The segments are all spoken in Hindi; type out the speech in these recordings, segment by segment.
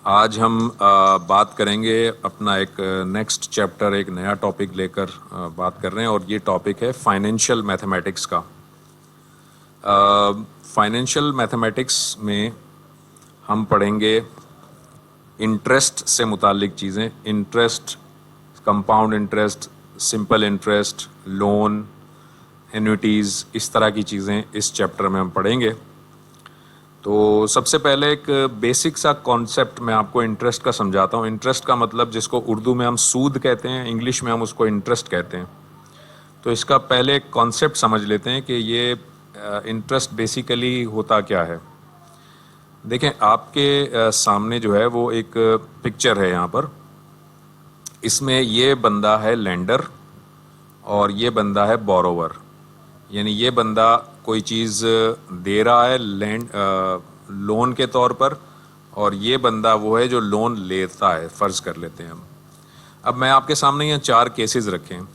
आज हम बात करेंगे अपना एक नेक्स्ट चैप्टर, एक नया टॉपिक लेकर बात कर रहे हैं और ये टॉपिक है फाइनेंशियल मैथमेटिक्स का। फाइनेंशियल मैथमेटिक्स में हम पढ़ेंगे इंटरेस्ट से मुतालिक चीज़ें, interest, compound interest, simple interest, loan, annuities, इस तरह की चीज़ें इस चैप्टर में हम पढ़ेंगे। तो सबसे पहले एक बेसिक सा कॉन्सेप्ट मैं आपको इंटरेस्ट का समझाता हूँ। इंटरेस्ट का मतलब जिसको उर्दू में हम सूद कहते हैं, इंग्लिश में हम उसको इंटरेस्ट कहते हैं। तो इसका पहले एक कॉन्सेप्ट समझ लेते हैं कि ये इंटरेस्ट बेसिकली होता क्या है। देखें, आपके सामने जो है वो एक पिक्चर है यहाँ पर। इसमें ये बंदा है लेंडर और ये बंदा है बोरोवर, यानी ये बंदा कोई चीज़ दे रहा है लोन के तौर पर, और ये बंदा वो है जो लोन लेता है। फ़र्ज़ कर लेते हैं हम। अब मैं आपके सामने यहाँ 4 केसेस रखे हैं।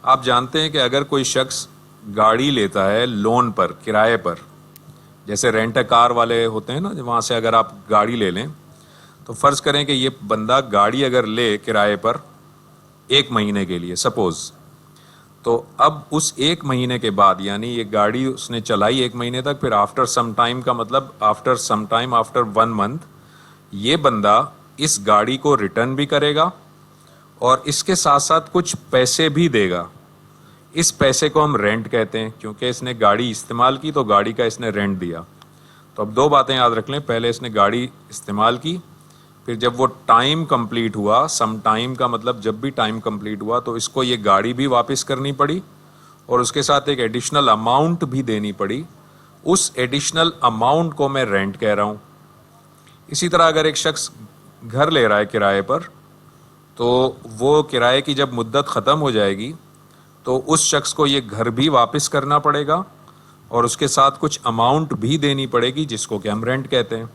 आप जानते हैं कि अगर कोई शख्स गाड़ी लेता है लोन पर, किराए पर, जैसे रेंट अ कार वाले होते हैं ना, वहाँ से अगर आप गाड़ी ले लें, तो फ़र्ज़ करें कि ये बंदा गाड़ी अगर ले किराए पर 1 महीने के लिए सपोज़, तो अब उस 1 महीने के बाद, यानी ये गाड़ी उसने चलाई 1 महीने तक, फिर आफ्टर सम टाइम का मतलब after some time, after 1 month, ये बंदा इस गाड़ी को रिटर्न भी करेगा और इसके साथ साथ कुछ पैसे भी देगा। इस पैसे को हम रेंट कहते हैं, क्योंकि इसने गाड़ी इस्तेमाल की तो गाड़ी का इसने रेंट दिया। तो अब 2 बातें याद रख लें। पहले इसने गाड़ी इस्तेमाल की, फिर जब वो टाइम कंप्लीट हुआ, सम टाइम का मतलब जब भी टाइम कंप्लीट हुआ, तो इसको ये गाड़ी भी वापस करनी पड़ी और उसके साथ एक एडिशनल अमाउंट भी देनी पड़ी। उस एडिशनल अमाउंट को मैं रेंट कह रहा हूँ। इसी तरह अगर एक शख्स घर ले रहा है किराए पर, तो वो किराए की जब मुद्दत ख़त्म हो जाएगी तो उस शख्स को ये घर भी वापस करना पड़ेगा और उसके साथ कुछ अमाउंट भी देनी पड़ेगी, जिसको कि हम रेंट कहते हैं।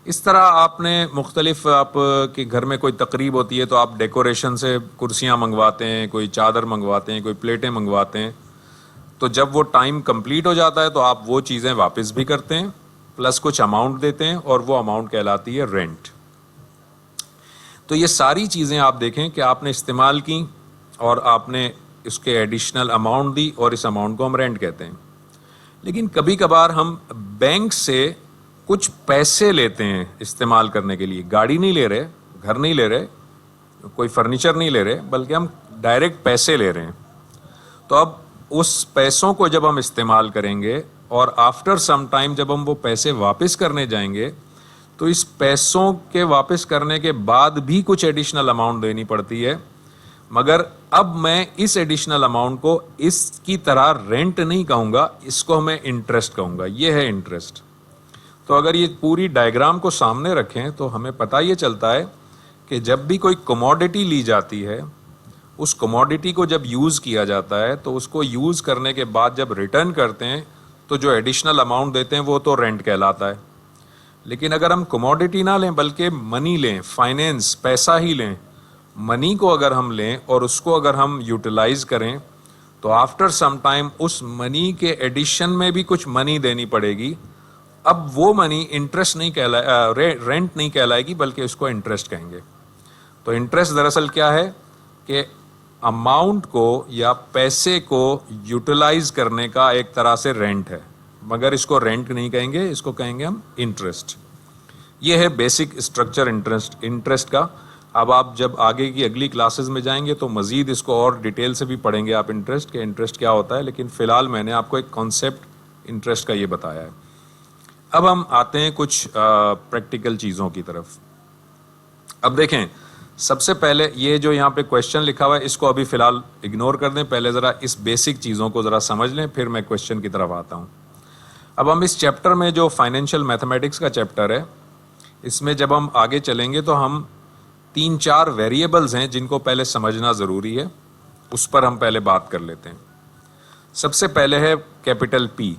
इस तरह आपने मुख्तलिफ, आपके घर में कोई तकरीब होती है तो आप डेकोरेशन से कुर्सियाँ मंगवाते हैं, कोई चादर मंगवाते हैं, कोई प्लेटें मंगवाते हैं। तो जब वो टाइम कंप्लीट हो जाता है तो आप वो चीज़ें वापस भी करते हैं, प्लस कुछ अमाउंट देते हैं, और वो अमाउंट कहलाती है रेंट। तो ये सारी चीज़ें आप देखें कि आपने इस्तेमाल की और आपने उसके एडिशनल अमाउंट दी, और इस अमाउंट को हम रेंट कहते हैं। लेकिन कभी कभार हम बैंक से कुछ पैसे लेते हैं इस्तेमाल करने के लिए। गाड़ी नहीं ले रहे, घर नहीं ले रहे, कोई फर्नीचर नहीं ले रहे, बल्कि हम डायरेक्ट पैसे ले रहे हैं। तो अब उस पैसों को जब हम इस्तेमाल करेंगे और आफ्टर सम टाइम जब हम वो पैसे वापस करने जाएंगे, तो इस पैसों के वापस करने के बाद भी कुछ एडिशनल अमाउंट देनी पड़ती है। मगर अब मैं इस एडिशनल अमाउंट को इसकी तरह रेंट नहीं कहूँगा, इसको मैं इंटरेस्ट कहूँगा। ये है इंटरेस्ट। तो अगर ये पूरी डायग्राम को सामने रखें तो हमें पता ये चलता है कि जब भी कोई कमोडिटी ली जाती है, उस कमोडिटी को जब यूज़ किया जाता है, तो उसको यूज़ करने के बाद जब रिटर्न करते हैं तो जो एडिशनल अमाउंट देते हैं वो तो रेंट कहलाता है। लेकिन अगर हम कमोडिटी ना लें बल्कि मनी लें, फाइनेंस, पैसा ही लें, मनी को अगर हम लें और उसको अगर हम यूटिलाइज करें, तो आफ्टर सम टाइम उस मनी के एडिशन में भी कुछ मनी देनी पड़ेगी। अब वो मनी इंटरेस्ट नहीं रेंट नहीं कहलाएगी, बल्कि उसको इंटरेस्ट कहेंगे। तो इंटरेस्ट दरअसल क्या है कि अमाउंट को या पैसे को यूटिलाइज करने का एक तरह से रेंट है, मगर इसको रेंट नहीं कहेंगे, इसको कहेंगे हम इंटरेस्ट। ये है बेसिक स्ट्रक्चर इंटरेस्ट का। अब आप जब आगे की अगली क्लासेस में जाएंगे तो मज़ीद इसको और डिटेल से भी पढ़ेंगे आप इंटरेस्ट के, इंटरेस्ट क्या होता है। लेकिन फ़िलहाल मैंने आपको एक कॉन्सेप्ट इंटरेस्ट का ये बताया है। अब हम आते हैं कुछ प्रैक्टिकल चीज़ों की तरफ। अब देखें, सबसे पहले ये जो यहाँ पे क्वेश्चन लिखा हुआ है, इसको अभी फ़िलहाल इग्नोर कर दें। पहले ज़रा इस बेसिक चीज़ों को ज़रा समझ लें, फिर मैं क्वेश्चन की तरफ आता हूँ। अब हम इस चैप्टर में, जो फाइनेंशियल मैथमेटिक्स का चैप्टर है, इसमें जब हम आगे चलेंगे तो हम 3-4 वेरिएबल्स हैं जिनको पहले समझना ज़रूरी है, उस पर हम पहले बात कर लेते हैं। सबसे पहले है कैपिटल पी।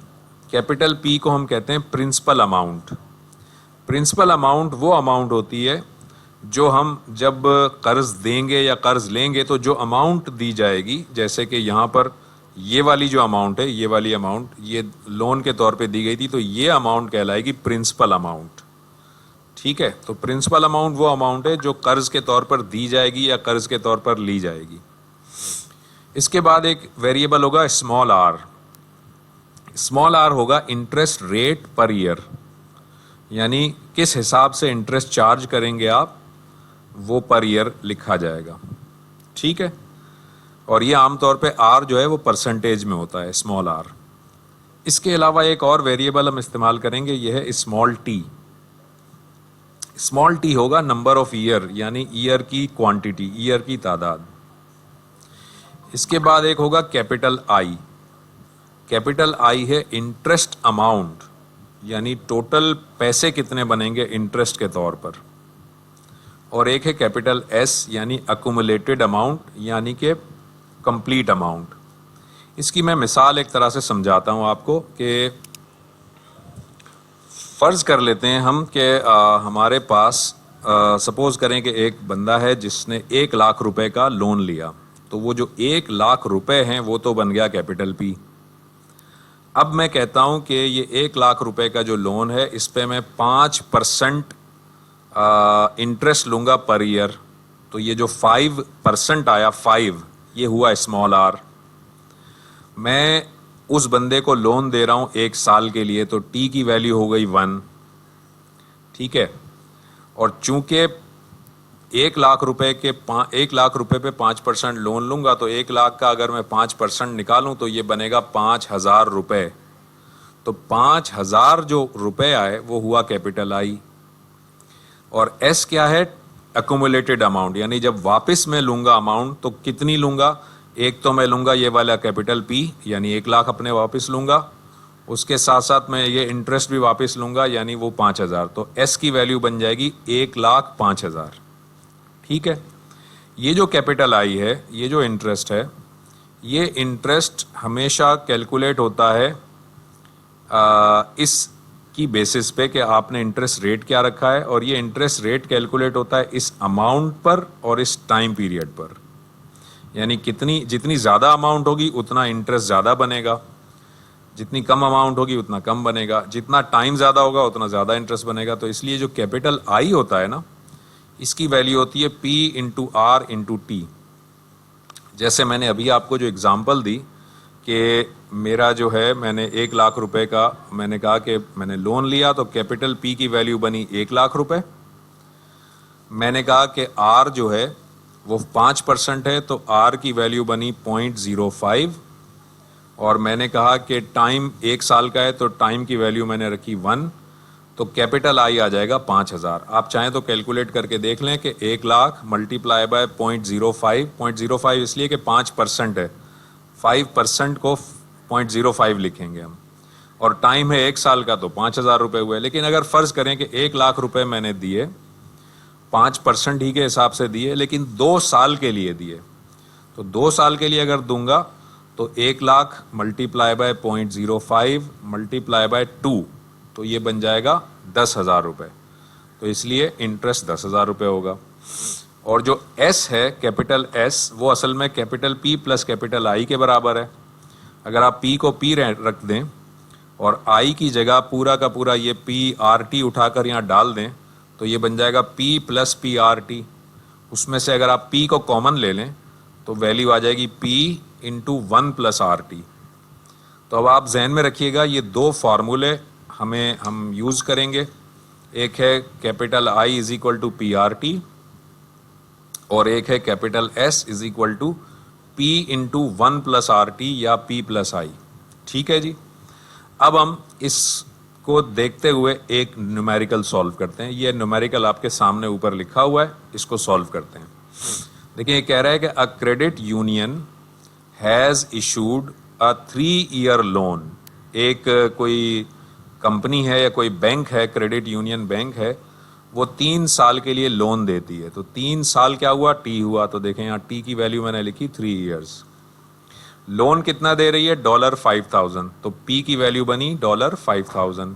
कैपिटल पी को हम कहते हैं प्रिंसिपल अमाउंट। प्रिंसिपल अमाउंट वो अमाउंट होती है जो हम जब कर्ज देंगे या कर्ज लेंगे तो जो अमाउंट दी जाएगी, जैसे कि यहाँ पर ये वाली जो अमाउंट है, ये वाली अमाउंट ये लोन के तौर पे दी गई थी, तो ये अमाउंट कहलाएगी प्रिंसिपल अमाउंट। ठीक है, तो प्रिंसिपल अमाउंट वो अमाउंट है जो कर्ज के तौर पर दी जाएगी या कर्ज के तौर पर ली जाएगी। इसके बाद एक वेरिएबल होगा स्मॉल आर। स्मॉल आर होगा इंटरेस्ट रेट पर ईयर, यानी किस हिसाब से इंटरेस्ट चार्ज करेंगे आप, वो पर ईयर लिखा जाएगा। ठीक है, और ये आमतौर पे आर जो है वो परसेंटेज में होता है, स्मॉल आर। इसके अलावा एक और वेरिएबल हम इस्तेमाल करेंगे, ये है स्मॉल टी। स्मॉल टी होगा नंबर ऑफ ईयर, यानी ईयर की क्वांटिटी, ईयर की तादाद। इसके बाद एक होगा कैपिटल आई। कैपिटल आई है इंटरेस्ट अमाउंट, यानी टोटल पैसे कितने बनेंगे इंटरेस्ट के तौर पर। और एक है कैपिटल एस, यानी अकुमुलेटेड अमाउंट, यानी कि कंप्लीट अमाउंट। इसकी मैं मिसाल एक तरह से समझाता हूं आपको कि फ़र्ज़ कर लेते हैं हम कि हमारे पास सपोज़ करें कि एक बंदा है जिसने 1 लाख रुपए का लोन लिया, तो वो जो 1 लाख रुपए हैं वो तो बन गया कैपिटल पी। अब मैं कहता हूं कि ये 1 लाख रुपए का जो लोन है इस पे मैं 5% इंटरेस्ट लूँगा पर ईयर, तो ये जो 5% आया, 5, ये हुआ स्मॉल आर। मैं उस बंदे को लोन दे रहा हूं 1 साल के लिए, तो टी की वैल्यू हो गई 1। ठीक है, और चूंकि 1 लाख रुपए पे 5% लोन लूंगा, तो 1 लाख का अगर मैं 5% निकालूं तो ये बनेगा 5,000 रुपए। तो 5,000 जो रुपए आए वो हुआ कैपिटल आई। और एस क्या है, अकुमुलेटेड अमाउंट, यानी जब वापस मैं लूंगा अमाउंट तो कितनी लूंगा। एक तो मैं लूंगा ये वाला कैपिटल पी, यानी 1 लाख अपने वापस लूंगा, उसके साथ साथ मैं ये इंटरेस्ट भी वापस लूंगा, यानी वो 5,000। तो एस की वैल्यू बन जाएगी 1,05,000। ठीक है, ये जो कैपिटल आई है, ये जो इंटरेस्ट है, ये इंटरेस्ट हमेशा कैलकुलेट होता है इस की बेसिस पे कि आपने इंटरेस्ट रेट क्या रखा है, और ये इंटरेस्ट रेट कैलकुलेट होता है इस अमाउंट पर और इस टाइम पीरियड पर। यानी जितनी ज़्यादा अमाउंट होगी उतना इंटरेस्ट ज़्यादा बनेगा, जितनी कम अमाउंट होगी उतना कम बनेगा, जितना टाइम ज़्यादा होगा उतना ज़्यादा इंटरेस्ट बनेगा। तो इसलिए जो कैपिटल आई होता है ना, इसकी वैल्यू होती है P into R into T. जैसे मैंने अभी आपको जो एग्जांपल दी कि मेरा जो है, मैंने 1 लाख रुपए का मैंने कहा कि मैंने लोन लिया, तो कैपिटल P की वैल्यू बनी 1 लाख रुपए। मैंने कहा कि R जो है वो 5% है, तो R की वैल्यू बनी 0.05। और मैंने कहा कि टाइम 1 साल का है, तो टाइम की वैल्यू मैंने रखी 1, तो कैपिटल आई आ जाएगा 5,000। आप चाहें तो कैलकुलेट करके देख लें कि 1 लाख मल्टीप्लाई बाय 0.05 इसलिए कि 5% है, 5% को 0.05 लिखेंगे हम, और टाइम है 1 साल का, तो 5,000 रुपये हुए। लेकिन अगर फ़र्ज़ करें कि 1 लाख रुपए मैंने दिए, 5% ही के हिसाब से दिए, लेकिन 2 साल के लिए दिए, तो 2 साल के लिए अगर दूंगा तो 1 lakh multiply by 0.05 multiply by 2, तो ये बन जाएगा 10,000 रुपये। तो इसलिए इंटरेस्ट 10,000 रुपये होगा। और जो एस है, कैपिटल एस, वो असल में capital P plus capital I के बराबर है। अगर आप पी को पी रख दें और आई की जगह पूरा का पूरा ये पी आर टी उठाकर यहाँ डाल दें, तो ये बन जाएगा P plus P R T. उसमें से अगर आप P को कॉमन ले लें तो वैल्यू आ जाएगी P into 1 plus R T. तो अब आप जहन में रखिएगा, ये 2 फार्मूले हम यूज़ करेंगे। एक है capital I is equal to P R T, और एक है capital S is equal to P into 1 plus R T या P प्लस आई। ठीक है जी, अब हम इस को देखते हुए एक न्यूमेरिकल सॉल्व करते हैं। ये न्यूमेरिकल आपके सामने ऊपर लिखा हुआ है, इसको सॉल्व करते हैं। देखिए, ये कह रहा है कि a credit union has issued a three year loan. एक कोई कंपनी है या कोई बैंक है, क्रेडिट यूनियन बैंक है, वो 3 साल के लिए लोन देती है। तो 3 साल क्या हुआ, टी हुआ। तो देखें यहाँ टी की वैल्यू मैंने लिखी 3 ईयर्स। लोन कितना दे रही है, $5,000, तो P की वैल्यू बनी $5,000।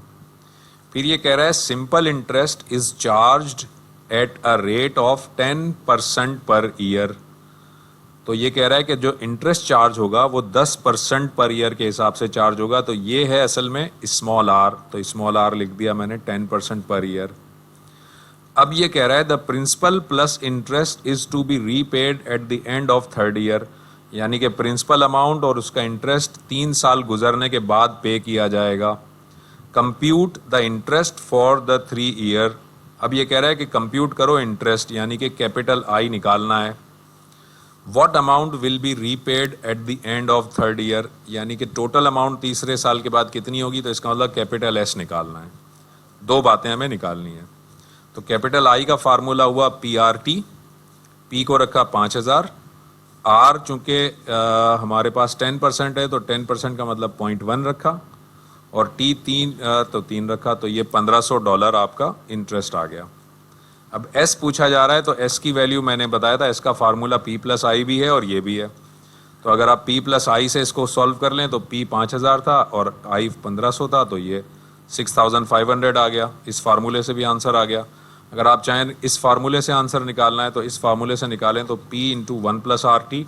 फिर ये कह रहा है simple interest is charged eight a rate of 10% per year. तो ये कह रहा है कि जो इंटरेस्ट चार्ज होगा वो 10% पर ईयर के हिसाब से चार्ज होगा। तो ये है असल में स्मॉल आर, तो स्मॉल आर लिख दिया मैंने 10% पर ईयर। अब ये कह रहा है the principal plus interest is to be repaid at the end of third year, यानी कि प्रिंसिपल अमाउंट और उसका इंटरेस्ट 3 साल गुजरने के बाद पे किया जाएगा। Compute the interest for the 3 year. अब ये कह रहा है कि कंप्यूट करो इंटरेस्ट, यानी कि कैपिटल आई निकालना है। What amount will be repaid at the end of third year, यानी कि टोटल अमाउंट तीसरे साल के बाद कितनी होगी, तो इसका मतलब कैपिटल एस निकालना है। 2 बातें हमें निकालनी है। तो कैपिटल आई का फार्मूला हुआ PRT, पी को रखा 5000, आर चूंकि हमारे पास 10% है तो 10% का मतलब 0.1 रखा, और टी 3 रखा, तो ये $1500 आपका इंटरेस्ट आ गया। अब एस पूछा जा रहा है, तो एस की वैल्यू मैंने बताया था, इसका फार्मूला P प्लस आई भी है और ये भी है। तो अगर आप P प्लस आई से इसको सॉल्व कर लें तो P 5000 था और आई 1500 था, तो ये 6500 आ गया। इस फार्मूले से भी आंसर आ गया। अगर आप चाहें इस फार्मूले से आंसर निकालना है तो इस फार्मूले से निकालें, तो P into 1 plus R T,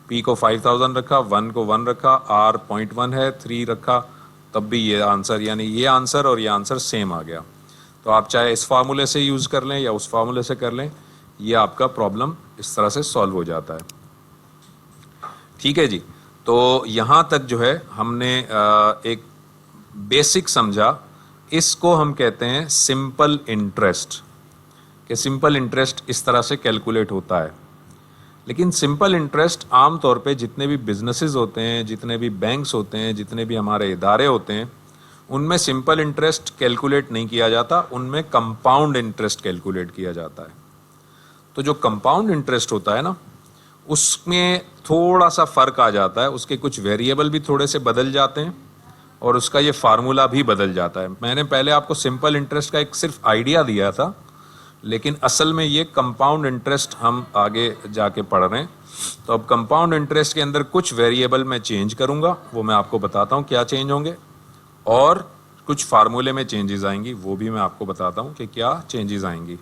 P को 5000 रखा, 1 को 1 रखा, R 0.1 है, 3 रखा, तब भी ये आंसर, यानी ये आंसर और ये आंसर सेम आ गया। तो आप चाहे इस फार्मूले से यूज़ कर लें या उस फार्मूले से कर लें, ये आपका प्रॉब्लम इस तरह से सॉल्व हो जाता है। ठीक है जी। तो यहाँ तक जो है हमने एक बेसिक समझा। इसको हम कहते हैं सिंपल इंटरेस्ट, कि सिंपल इंटरेस्ट इस तरह से कैलकुलेट होता है। लेकिन सिंपल इंटरेस्ट आम तौर पे जितने भी बिजनेसेस होते हैं, जितने भी बैंक्स होते हैं, जितने भी हमारे इदारे होते हैं, उनमें सिंपल इंटरेस्ट कैलकुलेट नहीं किया जाता, उनमें कंपाउंड इंटरेस्ट कैलकुलेट किया जाता है। तो जो कंपाउंड इंटरेस्ट होता है ना, उसमें थोड़ा सा फ़र्क आ जाता है, उसके कुछ वेरिएबल भी थोड़े से बदल जाते हैं और उसका ये फार्मूला भी बदल जाता है। मैंने पहले आपको सिंपल इंटरेस्ट का एक सिर्फ आइडिया दिया था, लेकिन असल में ये कंपाउंड इंटरेस्ट हम आगे जाके पढ़ रहे हैं। तो अब कंपाउंड इंटरेस्ट के अंदर कुछ वेरिएबल मैं चेंज करूंगा, वो मैं आपको बताता हूँ क्या चेंज होंगे, और कुछ फार्मूले में चेंजेस आएंगी, वो भी मैं आपको बताता हूँ कि क्या चेंजेस आएंगी।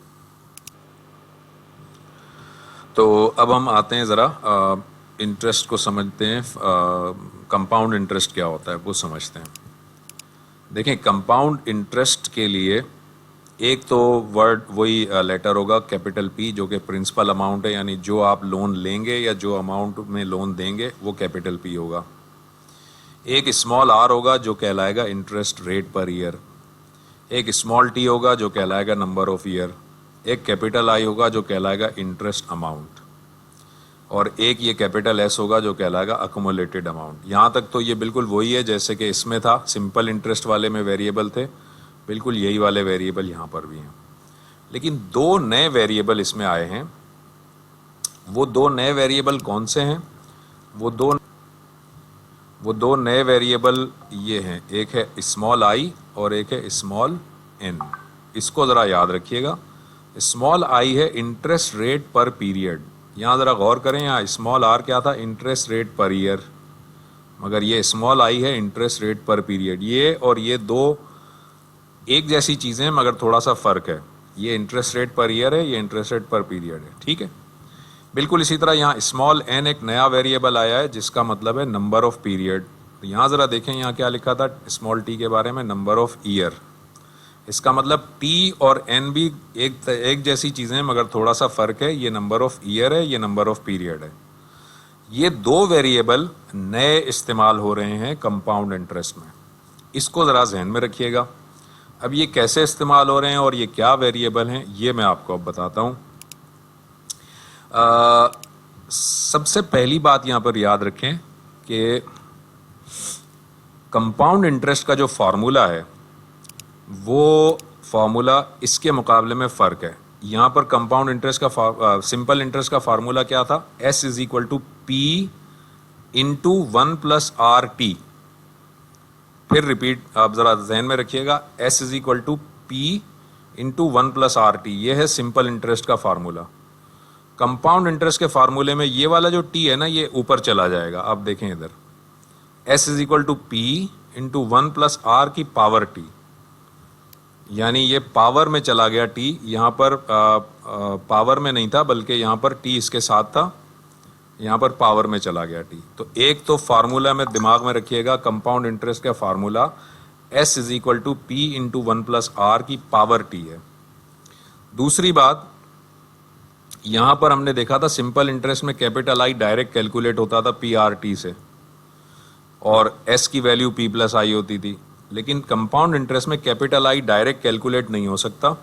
तो अब हम आते हैं ज़रा इंटरेस्ट को समझते हैं। कंपाउंड इंटरेस्ट क्या होता है वो समझते हैं। देखें, कंपाउंड इंटरेस्ट के लिए एक तो वर्ड वही लेटर होगा कैपिटल P, जो कि प्रिंसिपल अमाउंट है, यानी जो आप लोन लेंगे या जो अमाउंट में लोन देंगे वो कैपिटल P होगा। एक स्मॉल r होगा जो कहलाएगा इंटरेस्ट रेट पर ईयर। एक स्मॉल t होगा जो कहलाएगा नंबर ऑफ ईयर। एक कैपिटल I होगा जो कहलाएगा इंटरेस्ट अमाउंट, और एक ये कैपिटल S होगा जो कहलाएगा अकोमोलेटेड अमाउंट। यहाँ तक तो ये बिल्कुल वही है जैसे कि इसमें था, सिंपल इंटरेस्ट वाले में वेरिएबल थे, बिल्कुल यही वाले वेरिएबल यहाँ पर भी हैं। लेकिन 2 नए वेरिएबल इसमें आए हैं। वो 2 नए वेरिएबल कौन से हैं? वो दो नए वेरिएबल ये हैं, एक है स्मॉल i और एक है स्मॉल n। इसको ज़रा याद रखिएगा। स्मॉल i है इंटरेस्ट रेट पर पीरियड। यहाँ ज़रा गौर करें, यहाँ स्मॉल r क्या था? इंटरेस्ट रेट पर ईयर, मगर ये स्मॉल i है इंटरेस्ट रेट पर पीरियड। ये और ये 2 एक जैसी चीज़ें हैं मगर थोड़ा सा फ़र्क है। ये इंटरेस्ट रेट पर ईयर है, ये इंटरेस्ट रेट पर पीरियड है। ठीक है, बिल्कुल इसी तरह यहाँ स्मॉल n एक नया वेरिएबल आया है जिसका मतलब है नंबर ऑफ पीरियड। तो यहाँ ज़रा देखें, यहाँ क्या लिखा था स्मॉल t के बारे में? Number of year. इसका मतलब t और n भी एक जैसी चीज़ें हैं मगर थोड़ा सा फ़र्क है। ये नंबर ऑफ ईयर है, ये नंबर ऑफ पीरियड है। ये 2 वेरिएबल नए इस्तेमाल हो रहे हैं कंपाउंड इंटरेस्ट में, इसको ज़रा जहन में रखिएगा। अब ये कैसे इस्तेमाल हो रहे हैं और ये क्या वेरिएबल हैं, ये मैं आपको अब बताता हूँ। सबसे पहली बात यहाँ पर याद रखें कि कंपाउंड इंटरेस्ट का जो फार्मूला है वो फार्मूला इसके मुकाबले में फ़र्क है। यहाँ पर कंपाउंड इंटरेस्ट का सिंपल इंटरेस्ट का फार्मूला क्या था? S is equal to P into 1 plus R T. फिर रिपीट, आप ज़रा जहन में रखिएगा, S is equal to P into 1 plus R T. ये है सिंपल इंटरेस्ट का फार्मूला। कंपाउंड इंटरेस्ट के फार्मूले में ये वाला जो T है ना, ये ऊपर चला जाएगा। आप देखें इधर, S is equal to P into 1 plus R की पावर T, यानी ये पावर में चला गया T। यहाँ पर पावर में नहीं था बल्कि यहाँ पर T इसके साथ था, यहाँ पर पावर में चला गया T। तो एक तो फार्मूला में दिमाग में रखिएगा, कंपाउंड इंटरेस्ट का formula S is equal to P into 1 plus R की पावर T है। दूसरी बात, यहां पर हमने देखा था सिंपल इंटरेस्ट में कैपिटल आई डायरेक्ट कैलकुलेट होता था PRT से, और S की वैल्यू P प्लस आई होती थी। लेकिन कंपाउंड इंटरेस्ट में कैपिटल आई डायरेक्ट कैलकुलेट नहीं हो सकता,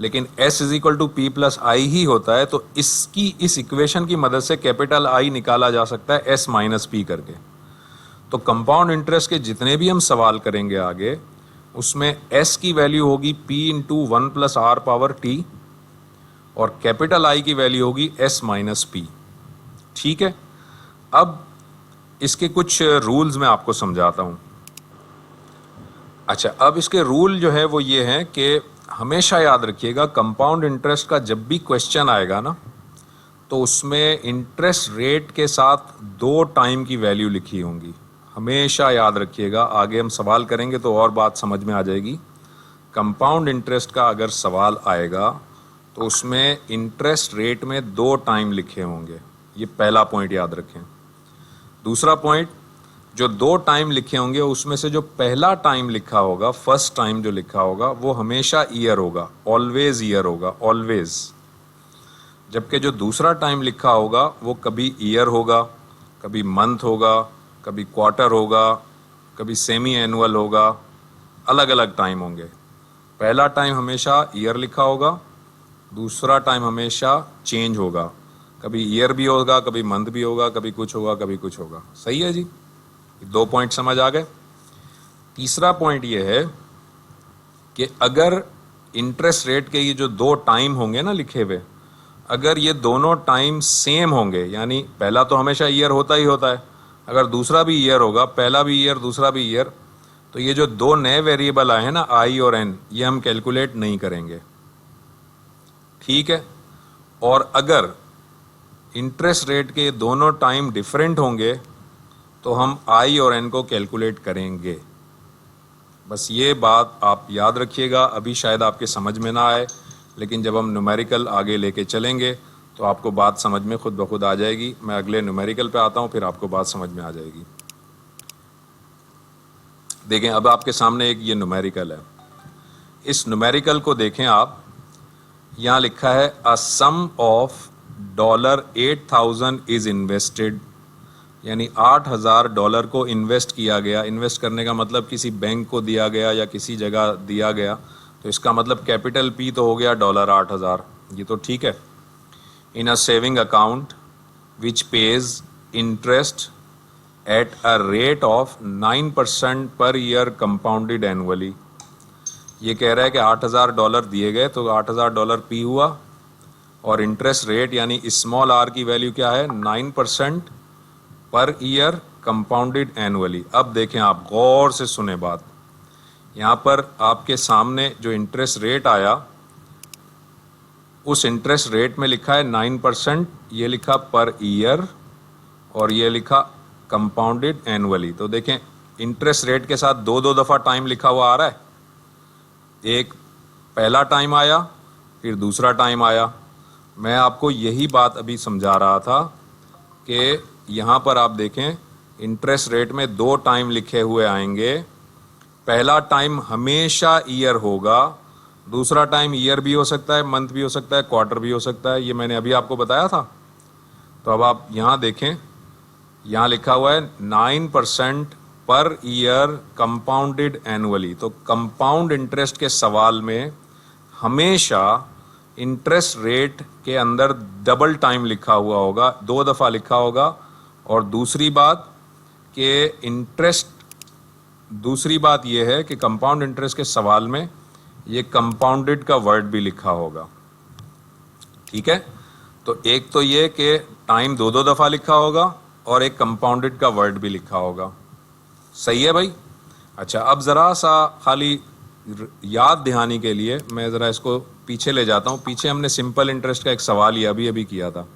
लेकिन S is equal to P plus I ही होता है। तो इस इक्वेशन की मदद से कैपिटल आई निकाला जा सकता है S माइनस P करके। तो कंपाउंड इंटरेस्ट के जितने भी हम सवाल करेंगे आगे, उसमें S की वैल्यू होगी P into 1 plus R power T, और कैपिटल आई की वैल्यू होगी S माइनस P। ठीक है, अब इसके कुछ रूल्स मैं आपको समझाता हूं। अच्छा, अब इसके रूल जो है वो ये हैं कि हमेशा याद रखिएगा, कंपाउंड इंटरेस्ट का जब भी क्वेश्चन आएगा ना, तो उसमें इंटरेस्ट रेट के साथ 2 टाइम की वैल्यू लिखी होंगी। हमेशा याद रखिएगा, आगे हम सवाल करेंगे तो और बात समझ में आ जाएगी। कंपाउंड इंटरेस्ट का अगर सवाल आएगा तो उसमें इंटरेस्ट रेट में 2 टाइम लिखे होंगे। ये पहला पॉइंट याद रखें। दूसरा पॉइंट, जो 2 टाइम लिखे होंगे उसमें से जो पहला टाइम लिखा होगा, फर्स्ट टाइम जो लिखा होगा, वो हमेशा ईयर होगा, ऑलवेज ईयर होगा, ऑलवेज। जबकि जो दूसरा टाइम लिखा होगा वो कभी ईयर होगा, कभी मंथ होगा, कभी क्वार्टर होगा, कभी सेमी एनुअल होगा, अलग अलग टाइम होंगे। पहला टाइम हमेशा ईयर लिखा होगा, दूसरा टाइम हमेशा चेंज होगा, कभी ईयर भी होगा, कभी मंथ भी होगा, कभी कुछ होगा, कभी कुछ होगा। सही है जी, 2 पॉइंट समझ आ गए। तीसरा पॉइंट ये है कि अगर इंटरेस्ट रेट के ये जो 2 टाइम होंगे ना लिखे हुए, अगर ये दोनों टाइम सेम होंगे, यानी पहला तो हमेशा ईयर होता ही होता है, अगर दूसरा भी ईयर होगा, पहला भी ईयर दूसरा भी ईयर, तो ये जो 2 नए वेरिएबल आए हैं ना, आई और एन, ये हम कैलकुलेट नहीं करेंगे। ठीक है, और अगर इंटरेस्ट रेट के दोनों टाइम डिफरेंट होंगे तो हम आई और एन को कैलकुलेट करेंगे। बस ये बात आप याद रखिएगा। अभी शायद आपके समझ में ना आए, लेकिन जब हम न्यूमेरिकल आगे लेके चलेंगे तो आपको बात समझ में खुद ब खुद आ जाएगी। मैं अगले न्यूमेरिकल पे आता हूँ, फिर आपको बात समझ में आ जाएगी। देखें, अब आपके सामने एक ये न्यूमेरिकल है। इस न्यूमेरिकल को देखें आप, यहाँ लिखा है a sum of $8,000 is invested, यानी $8,000 को इन्वेस्ट किया गया। इन्वेस्ट करने का मतलब किसी बैंक को दिया गया या किसी जगह दिया गया, तो इसका मतलब कैपिटल P तो हो गया $8,000, ये तो ठीक है। In a saving account which pays interest at a rate of 9% per year compounded annually. ये कह रहा है कि $8,000 दिए गए, तो $8,000 P हुआ, और इंटरेस्ट रेट यानी स्मॉल r की वैल्यू क्या है, 9% पर ईयर कंपाउंडेड एनुअली। अब देखें, आप गौर से सुने बात, यहाँ पर आपके सामने जो इंटरेस्ट रेट आया, उस इंटरेस्ट रेट में लिखा है 9%, ये लिखा पर ईयर, और ये लिखा कंपाउंडेड एनुअली। तो देखें, इंटरेस्ट रेट के साथ 2 दफ़ा टाइम लिखा हुआ आ रहा है। एक पहला टाइम आया, फिर दूसरा टाइम आया। मैं आपको यही बात अभी समझा रहा था कि यहाँ पर आप देखें, इंटरेस्ट रेट में 2 टाइम लिखे हुए आएंगे। पहला टाइम हमेशा ईयर होगा, दूसरा टाइम ईयर भी हो सकता है, मंथ भी हो सकता है, क्वार्टर भी हो सकता है। ये मैंने अभी आपको बताया था। तो अब आप यहाँ देखें, यहाँ लिखा हुआ है 9% पर ईयर कंपाउंडेड एनुअली। तो कंपाउंड इंटरेस्ट के सवाल में हमेशा इंटरेस्ट रेट के अंदर डबल टाइम लिखा हुआ होगा, 2 दफ़ा लिखा होगा। और दूसरी बात यह है कि कंपाउंड इंटरेस्ट के सवाल में ये कंपाउंडेड का वर्ड भी लिखा होगा। ठीक है, तो एक तो ये कि टाइम 2 दफ़ा लिखा होगा, और एक कंपाउंडेड का वर्ड भी लिखा होगा। सही है भाई? अच्छा, अब ज़रा सा खाली याद दहानी के लिए मैं ज़रा इसको पीछे ले जाता हूँ। पीछे हमने सिंपल इंटरेस्ट का एक सवाल ये अभी किया था।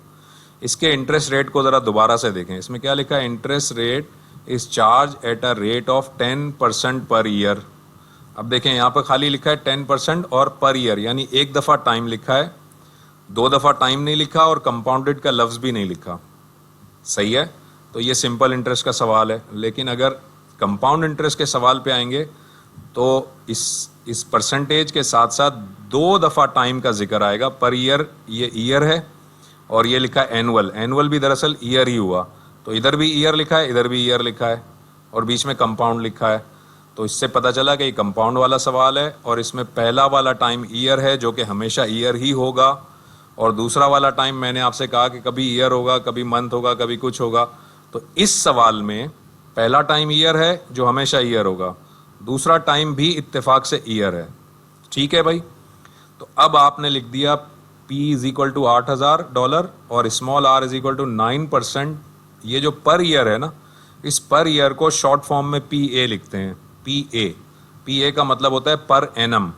इसके इंटरेस्ट रेट को ज़रा दोबारा से देखें। इसमें क्या लिखा है, interest rate is charge at a rate of 10% per year. अब देखें, यहाँ पर खाली लिखा है 10% और पर ईयर, यानी 1 दफ़ा टाइम लिखा है, 2 दफ़ा टाइम नहीं लिखा, और कंपाउंडेड का लफ्ज़ भी नहीं लिखा। सही है? तो ये सिंपल इंटरेस्ट का सवाल है। लेकिन अगर कंपाउंड इंटरेस्ट के सवाल पे आएंगे तो इस परसेंटेज के साथ साथ 2 दफ़ा टाइम का जिक्र आएगा पर ईयर। ये ईयर है और ये लिखा है एनुअल। एनुअल भी दरअसल ईयर ही हुआ, तो इधर भी ईयर लिखा है, इधर भी ईयर लिखा है और बीच में कंपाउंड लिखा है। तो इससे पता चला कि ये कंपाउंड वाला सवाल है और इसमें पहला वाला टाइम ईयर है जो कि हमेशा ईयर ही होगा, और दूसरा वाला टाइम मैंने आपसे कहा कि कभी ईयर होगा, कभी मंथ होगा, कभी कुछ होगा। तो इस सवाल में पहला टाइम ईयर है जो हमेशा ईयर होगा, दूसरा टाइम भी इत्तेफाक से ईयर है। ठीक है भाई, तो अब आपने लिख दिया P इज इक्वल टू $8,000 और small r is equal to 9%। ये जो पर ईयर है ना, इस पर ईयर को शॉर्ट फॉर्म में PA लिखते हैं। PA का मतलब होता है पर एनम।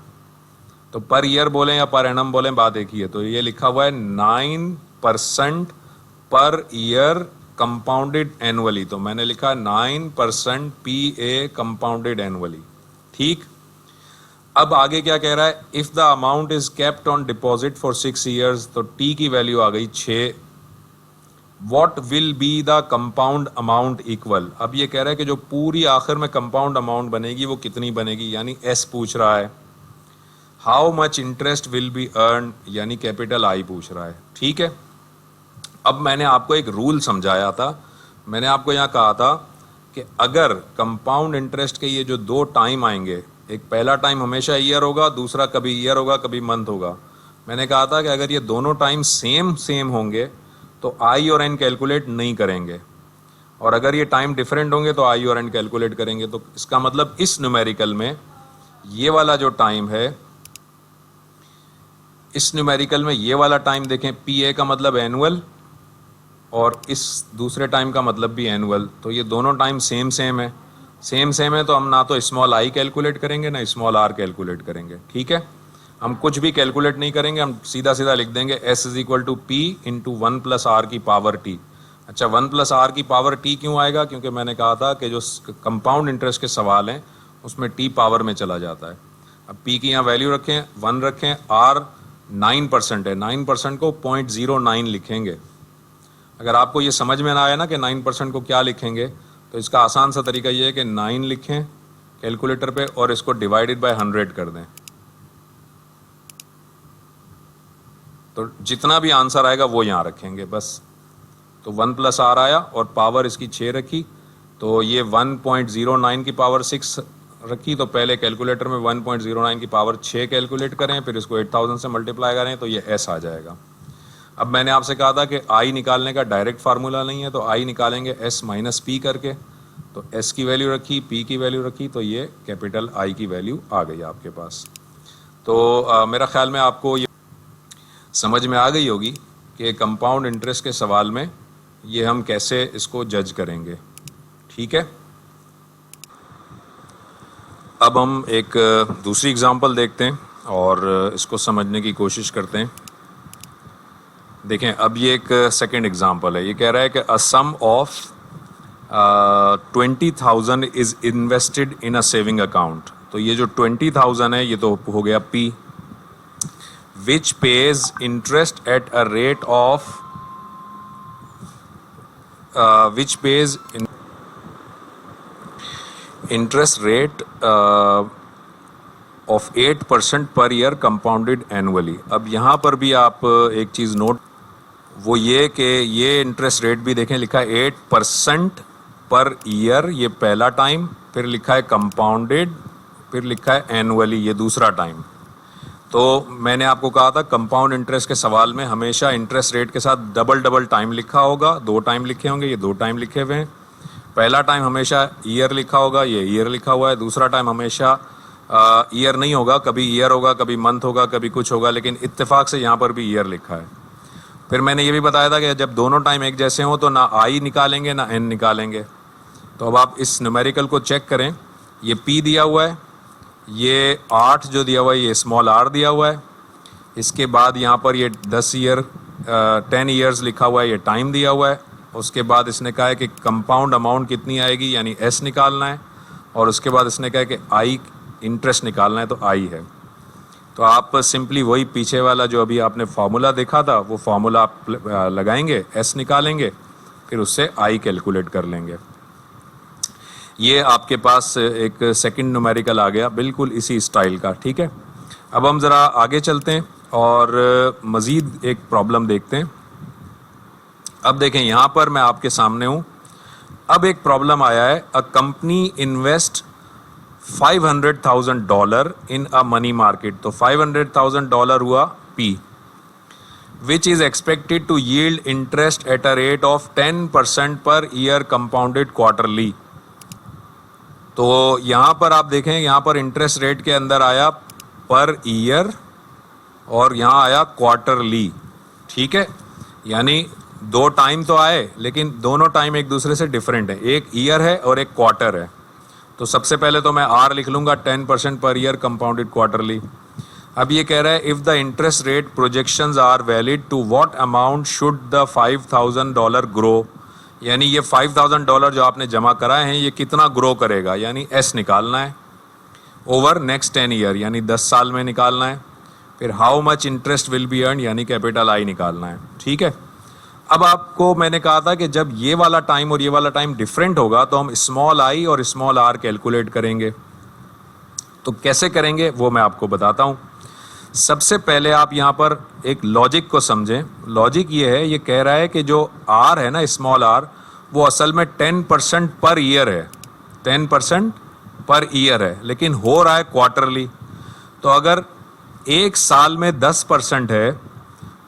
तो पर ईयर बोलें या पर एनम बोलें, बात एक ही है। तो ये लिखा हुआ है 9% पर ईयर कंपाउंडेड एनुअली, तो मैंने लिखा 9% PA कंपाउंडेड एनुअली। ठीक, अब आगे क्या कह रहा है, if the amount is kept on deposit for 6 years, तो T की वैल्यू आ गई 6। What will be the compound amount equal. अब ये कह रहा है कि जो पूरी आखिर में कंपाउंड अमाउंट बनेगी वो कितनी बनेगी, यानी S पूछ रहा है। How much interest will be earn, यानी कैपिटल I पूछ रहा है। ठीक है, अब मैंने आपको एक रूल समझाया था। मैंने आपको यहाँ कहा था कि अगर कंपाउंड इंटरेस्ट के ये जो 2 टाइम आएंगे, एक पहला टाइम हमेशा ईयर होगा, दूसरा कभी ईयर होगा कभी मंथ होगा। मैंने कहा था कि अगर ये दोनों टाइम सेम होंगे तो I और N कैलकुलेट नहीं करेंगे, और अगर ये टाइम डिफरेंट होंगे तो I और N कैलकुलेट करेंगे। तो इसका मतलब इस न्यूमेरिकल में ये वाला जो टाइम है, इस न्यूमेरिकल में ये वाला टाइम देखें, PA का मतलब एनुअल और इस दूसरे टाइम का मतलब भी एनुअल। तो ये दोनों टाइम सेम है, तो हम ना तो स्मॉल I कैलकुलेट करेंगे ना स्मॉल r कैलकुलेट करेंगे। ठीक है, हम कुछ भी कैलकुलेट नहीं करेंगे, हम सीधा लिख देंगे S is equal to P into 1 plus R की पावर T। अच्छा, 1 प्लस R की पावर T क्यों आएगा, क्योंकि मैंने कहा था कि जो कंपाउंड इंटरेस्ट के सवाल हैं उसमें T पावर में चला जाता है। अब P की यहाँ वैल्यू रखें, 1 रखें, R 9% है, 9% को 0.09 लिखेंगे। अगर आपको ये समझ में ना आया ना कि 9% को क्या लिखेंगे, तो इसका आसान सा तरीका ये है कि 9 लिखें कैलकुलेटर पे और इसको डिवाइडेड बाय 100 कर दें, तो जितना भी आंसर आएगा वो यहाँ रखेंगे बस। तो 1 प्लस R आया और पावर इसकी 6 रखी, तो ये 1.09 की पावर 6 रखी। तो पहले कैलकुलेटर में 1.09 की पावर 6 कैलकुलेट करें, फिर इसको 8000 से मल्टीप्लाई करें तो ये S आ जाएगा। अब मैंने आपसे कहा था कि I निकालने का डायरेक्ट फार्मूला नहीं है, तो I निकालेंगे S माइनस P करके। तो S की वैल्यू रखी, P की वैल्यू रखी, तो ये कैपिटल I की वैल्यू आ गई आपके पास। तो मेरा ख्याल में आपको ये समझ में आ गई होगी कि कंपाउंड इंटरेस्ट के सवाल में ये हम कैसे इसको जज करेंगे। ठीक है, अब हम एक दूसरी एग्जांपल देखते हैं और इसको समझने की कोशिश करते हैं। देखें, अब ये एक सेकंड एग्जांपल है। ये कह रहा है कि a sum of 20,000 is invested in a saving account. तो ये जो 20,000 है ये तो हो गया P, which pays interest at a rate of interest rate of 8% per year compounded annually। अब यहाँ पर भी आप एक चीज़ नोट, वो ये कि ये इंटरेस्ट रेट भी देखें, लिखा है 8% पर ईयर, ये पहला टाइम, फिर लिखा है कंपाउंडेड, फिर लिखा है एनुअली, ये दूसरा टाइम। तो मैंने आपको कहा था कंपाउंड इंटरेस्ट के सवाल में हमेशा इंटरेस्ट रेट के साथ डबल टाइम लिखा होगा। 2 टाइम लिखे होंगे, ये 2 टाइम लिखे हुए हैं। पहला टाइम हमेशा ईयर लिखा होगा, ये ईयर लिखा हुआ है। दूसरा टाइम हमेशा ईयर नहीं होगा, कभी ईयर होगा, कभी मंथ होगा, कभी कुछ होगा, लेकिन इत्तेफाक से यहाँ पर भी ईयर लिखा है। फिर मैंने ये भी बताया था कि जब दोनों टाइम एक जैसे हों तो ना I निकालेंगे ना N निकालेंगे। तो अब आप इस न्यूमेरिकल को चेक करें, ये P दिया हुआ है, ये 8 जो दिया हुआ है ये स्मॉल r दिया हुआ है, इसके बाद यहाँ पर ये 10 ईयर्स लिखा हुआ है, ये टाइम दिया हुआ है। उसके बाद इसने कहा है कि कंपाउंड अमाउंट कितनी आएगी, यानी S निकालना है, और उसके बाद इसने कहा है कि I इंटरेस्ट निकालना है, तो I है। तो आप सिंपली वही पीछे वाला जो अभी आपने फार्मूला देखा था वो फार्मूला आप लगाएंगे, S निकालेंगे, फिर उससे I कैलकुलेट कर लेंगे। ये आपके पास एक सेकंड न्यूमेरिकल आ गया बिल्कुल इसी स्टाइल का, ठीक है। अब हम ज़रा आगे चलते हैं और मज़ीद एक प्रॉब्लम देखते हैं। अब देखें यहाँ पर मैं आपके सामने हूँ। अब एक प्रॉब्लम आया है, a company invest $500,000 in a money market. तो $500,000 हुआ P, which is expected to yield interest at a rate of 10% per year compounded quarterly। तो यहाँ पर आप देखें, यहाँ पर इंटरेस्ट रेट के अंदर आया पर ईयर और यहाँ आया क्वार्टरली, ठीक है। यानी दो टाइम तो आए लेकिन दोनों टाइम एक दूसरे से डिफरेंट है, एक ईयर है और एक क्वार्टर है। तो सबसे पहले तो मैं R लिख लूँगा 10% पर ईयर कंपाउंडेड क्वार्टरली। अब ये कह रहा है if the interest rate projections are valid to what amount should the $5,000 grow. यानी ये $5,000 जो आपने जमा कराए हैं ये कितना ग्रो करेगा, यानी S निकालना है ओवर नेक्स्ट 10 ईयर, यानी 10 साल में निकालना है। फिर how much interest will be earn, यानी कैपिटल I निकालना है, ठीक है। अब आपको मैंने कहा था कि जब ये वाला टाइम और ये वाला टाइम डिफरेंट होगा तो हम स्मॉल I और स्मॉल r कैलकुलेट करेंगे। तो कैसे करेंगे वो मैं आपको बताता हूँ। सबसे पहले आप यहाँ पर एक लॉजिक को समझें। लॉजिक ये है, ये कह रहा है कि जो R है ना, स्मॉल r, वो असल में 10% पर ईयर है, 10% पर ईयर है, लेकिन हो रहा है क्वार्टरली। तो अगर एक साल में 10% है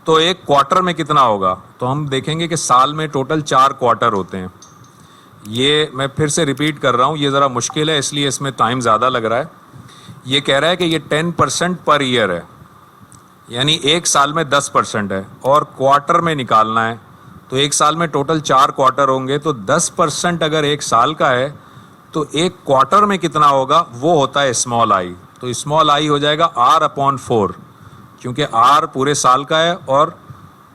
तो एक क्वार्टर में कितना होगा, तो हम देखेंगे कि साल में टोटल 4 क्वार्टर होते हैं। ये मैं फिर से रिपीट कर रहा हूँ, ये ज़रा मुश्किल है इसलिए इसमें टाइम ज़्यादा लग रहा है। ये कह रहा है कि ये 10% पर ईयर है, यानी एक साल में 10% है और क्वार्टर में निकालना है। तो एक साल में टोटल 4 क्वार्टर होंगे, तो 10% अगर एक साल का है तो एक क्वार्टर में कितना होगा, वो होता है स्मॉल I। तो स्मॉल I हो जाएगा R/4, क्योंकि R पूरे साल का है और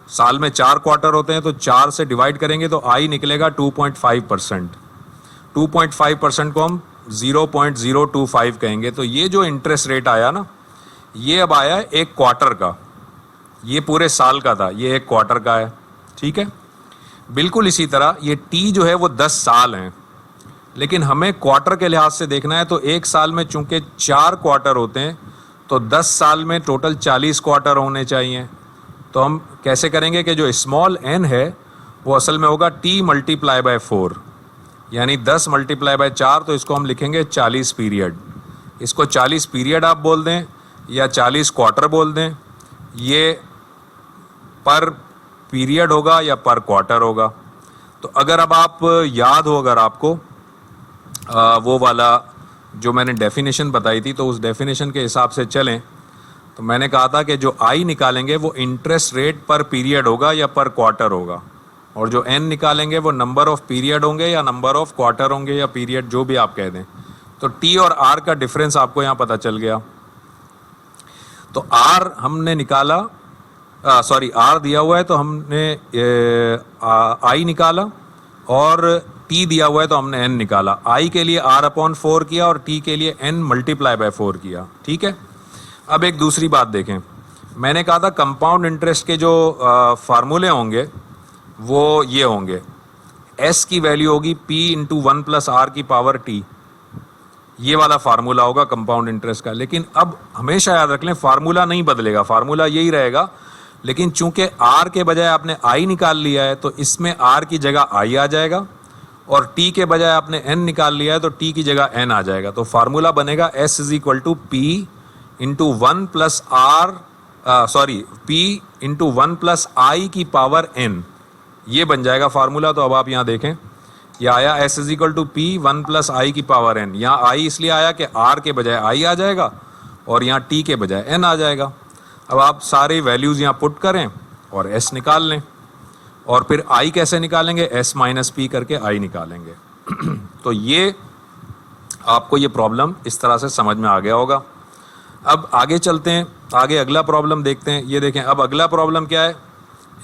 साल में 4 क्वार्टर होते हैं, तो 4 से डिवाइड करेंगे तो I निकलेगा 2.5%। 2.5% को हम 0.025 कहेंगे। तो ये जो इंटरेस्ट रेट आया ना, ये अब आया एक क्वार्टर का, ये पूरे साल का था, ये एक क्वार्टर का है, ठीक है। बिल्कुल इसी तरह ये T जो है वो 10 साल हैं, लेकिन हमें क्वार्टर के लिहाज से देखना है। तो एक साल में चूंकि 4 क्वार्टर होते हैं तो 10 साल में टोटल 40 क्वार्टर होने चाहिए। तो हम कैसे करेंगे कि जो स्मॉल n है वो असल में होगा T × 4, यानी 10 × 4, तो इसको हम लिखेंगे 40 पीरियड। इसको 40 पीरियड आप बोल दें या 40 क्वार्टर बोल दें, ये पर पीरियड होगा या पर क्वार्टर होगा। तो अगर अब आप याद हो, अगर आपको वो वाला जो मैंने डेफिनेशन बताई थी, तो उस डेफिनेशन के हिसाब से चलें तो मैंने कहा था कि जो I निकालेंगे वो इंटरेस्ट रेट पर पीरियड होगा या पर क्वार्टर होगा, और जो N निकालेंगे वो नंबर ऑफ पीरियड होंगे या नंबर ऑफ क्वार्टर होंगे या पीरियड, जो भी आप कह दें। तो T और R का डिफरेंस आपको यहाँ पता चल गया। तो R हमने निकाला, R दिया हुआ है तो हमने I निकाला, और T दिया हुआ है तो हमने N निकाला। I के लिए R/4 किया और T के लिए N × 4 किया, ठीक है। अब एक दूसरी बात देखें, मैंने कहा था कंपाउंड इंटरेस्ट के जो फार्मूले होंगे वो ये होंगे, S की वैल्यू होगी P × 1 + R⁻T, ये वाला फार्मूला होगा कंपाउंड इंटरेस्ट का। लेकिन अब हमेशा याद रख लें, फार्मूला नहीं बदलेगा, फार्मूला यही रहेगा, लेकिन चूंकि R के बजाय आपने I निकाल लिया है तो इसमें R की जगह I आ जाएगा, और T के बजाय आपने N निकाल लिया है तो T की जगह N आ जाएगा। तो फार्मूला बनेगा S = P × 1 + P × 1 + I⁻N, ये बन जाएगा फार्मूला। तो अब आप यहाँ देखें, ये आया S = P 1 + I⁻N। यहाँ I इसलिए आया कि R के बजाय I आ जाएगा और यहाँ T के बजाय N आ जाएगा। अब आप सारे वैल्यूज़ यहाँ पुट करें और S निकाल लें, और फिर I कैसे निकालेंगे, S - P करके I निकालेंगे। तो ये आपको ये प्रॉब्लम इस तरह से समझ में आ गया होगा। अब आगे चलते हैं, आगे अगला प्रॉब्लम देखते हैं। ये देखें, अब अगला प्रॉब्लम क्या है,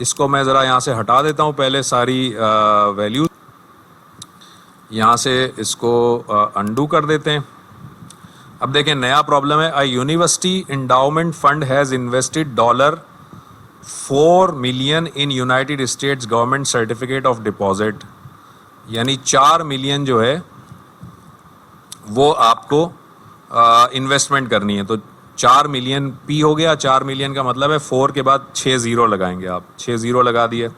इसको मैं ज़रा यहाँ से हटा देता हूँ पहले सारी वैल्यूज, यहाँ से इसको अंडू कर देते हैं। अब देखें, नया प्रॉब्लम है, a university endowment fund has invested $4 million in United states government certificate of deposit. यानी 4 मिलियन जो है वो आपको इन्वेस्टमेंट करनी है। तो 4 मिलियन पी हो गया, 4 मिलियन का मतलब है 4 के बाद 6 ज़ीरो लगाएंगे आप, 6 ज़ीरो लगा दिए।